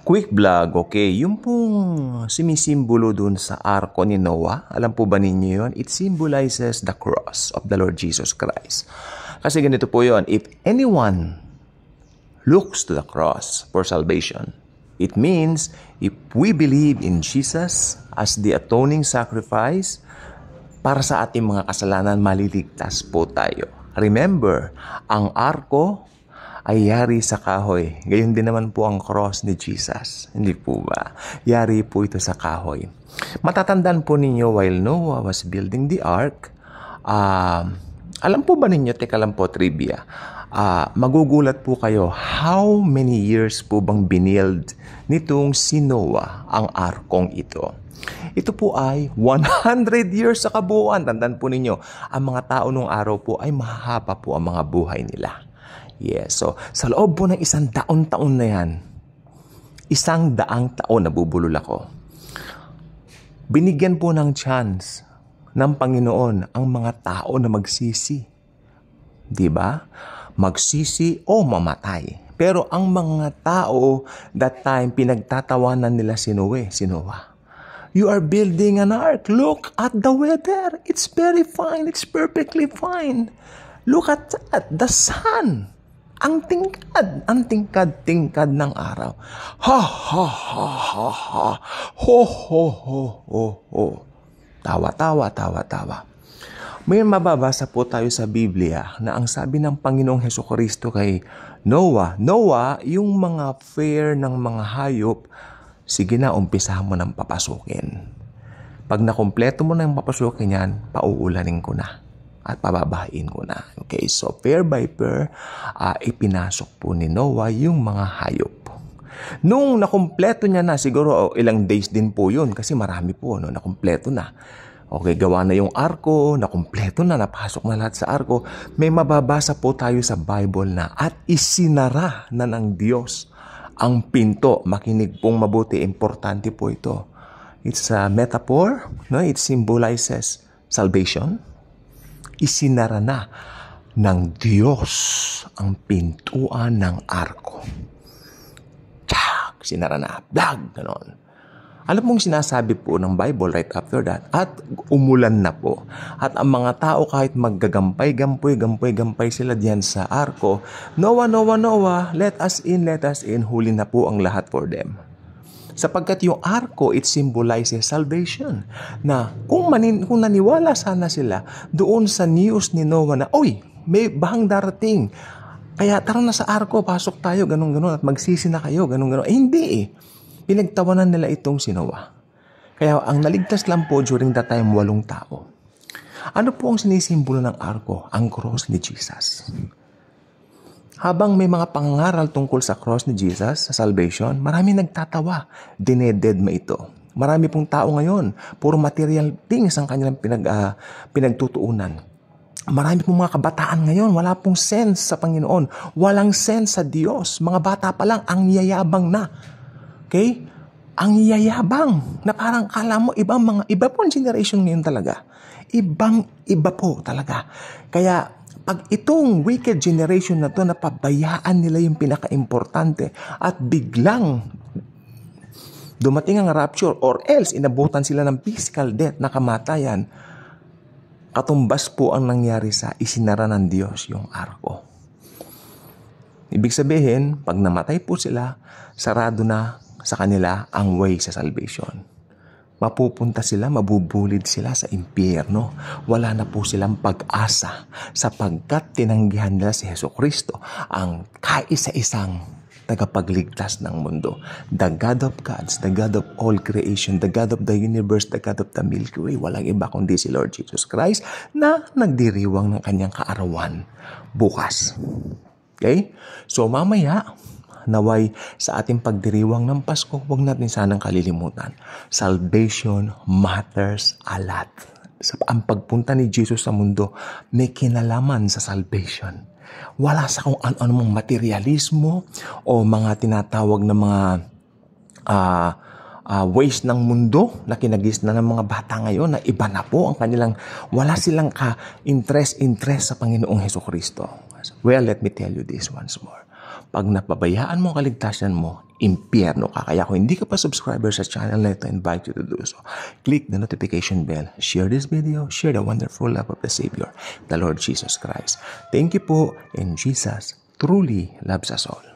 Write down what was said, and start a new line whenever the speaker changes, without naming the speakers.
Quick vlog, okay. Yung pong sumisimbolo dun sa arko ni Noah, alam po ba ninyo yun? It symbolizes the cross of the Lord Jesus Christ. Kasi ganito po yun, if anyone looks to the cross for salvation, it means if we believe in Jesus as the atoning sacrifice, para sa ating mga kasalanan, maliligtas po tayo. Remember, ang arko ay yari sa kahoy. Gayon din naman po ang cross ni Jesus. Hindi po ba? Yari po ito sa kahoy. Matatandaan po ninyo while Noah was building the ark, alam po ba ninyo, teka lang po, trivia, magugulat po kayo, how many years po bang binild nitong si Noah ang arkong ito? Ito po ay 100 years sa kabuuan. Tandaan po ninyo, ang mga tao nung araw po ay mahaba po ang mga buhay nila. Yes, so sa loob po ng 100 taon na yan, 100 taon nabubulol ako, binigyan po ng chance ng Panginoon ang mga tao na magsisi. Diba? Magsisi o mamatay. Pero ang mga tao that time, pinagtatawanan nila si Noah. You are building an ark. Look at the weather. It's very fine. It's perfectly fine. Look at that. The sun. Ang tingkad ng araw. Ha, ha, ha, ha, ha. Ho, ho, ho, ho, ho. Tawa. May mababasa po tayo sa Biblia na ang sabi ng Panginoong Hesukristo kay Noah, yung mga fair ng mga hayop, sige na, umpisahan mo nang papasukin. Pag nakumpleto mo na yung papasukin yan, pauulanin ko na at pababahin ko na. Okay, so pair by pair, ipinasok po ni Noah yung mga hayop. Nung nakumpleto niya na, siguro ilang days din po yun kasi marami po, nakumpleto na. Okay, gawa na yung arko, nakumpleto na, napasok na lahat sa arko. May mababasa po tayo sa Bible na at isinara na ng Diyos ang pinto. Makinig pong mabuti, importante po ito. It's a metaphor, no? It symbolizes salvation. Isinara na ng Diyos ang pintuan ng arko. Tsak! Sinara na. Blag! Ganon. Alam mong sinasabi po ng Bible right after that, at umulan na po. At ang mga tao kahit gampay sila diyan sa arko, Noah, let us in, huli na po ang lahat for them. Sapagkat yung arko, it symbolizes salvation. Na kung naniwala sana sila doon sa news ni Noah na, oy, may bahang darating. Kaya tara na sa arko, pasok tayo, ganun, at magsisi na kayo, ganun. Hindi eh. Pinagtawanan nila itong si Noah. Kaya ang naligtas lang po during that time, 8 tao. Ano po ang sinisimbolo ng arko? Ang cross ni Jesus. Habang may mga pangangaral tungkol sa cross ni Jesus, sa salvation, marami nagtatawa. Dinededma ito. Marami pong tao ngayon, puro material things ang kanilang pinagtutuunan. Marami pong mga kabataan ngayon, wala pong sense sa Panginoon. Walang sense sa Diyos. Mga bata pa lang, ang yayabang na. Okay? Ang yayabang na parang kala mo iba po ang generation ngayon talaga. Iba po talaga. Kaya pag itong wicked generation na to, napabayaan nila yung pinaka-importante at biglang dumating ang rapture or else inabutan sila ng physical death na kamatayan, katumbas po ang nangyari sa isinara ng Diyos yung arko. Ibig sabihin, pag namatay po sila, sarado na sa kanila ang way sa salvation. Mapupunta sila, mabubulid sila sa impyerno. Wala na po silang pag-asa sapagkat tinanggihan nila si Hesukristo, ang kaisa-isang tagapagligtas ng mundo. The God of gods, the God of all creation, the God of the universe, the God of the Milky Way. Walang iba kundi si Lord Jesus Christ na nagdiriwang ng kanyang kaarawan bukas. Okay? So mamaya, naway sa ating pagdiriwang ng Pasko, huwag natin sanang kalilimutan. Salvation matters a lot. Ang pagpunta ni Jesus sa mundo may kinalaman sa salvation. Wala sa kung ano mong materialismo o mga tinatawag na mga ways ng mundo na kinagis na ng mga bata ngayon na iba na po ang kanilang, wala silang interest sa Panginoong Hesukristo. Well, let me tell you this once more. Pag napabayaan mo ang kaligtasan mo, impyerno ka. Kaya kung hindi ka pa subscriber sa channel na ito, I invite you to do so. Click the notification bell, share this video, share the wonderful love of the Savior, the Lord Jesus Christ. Thank you po, and Jesus truly loves us all.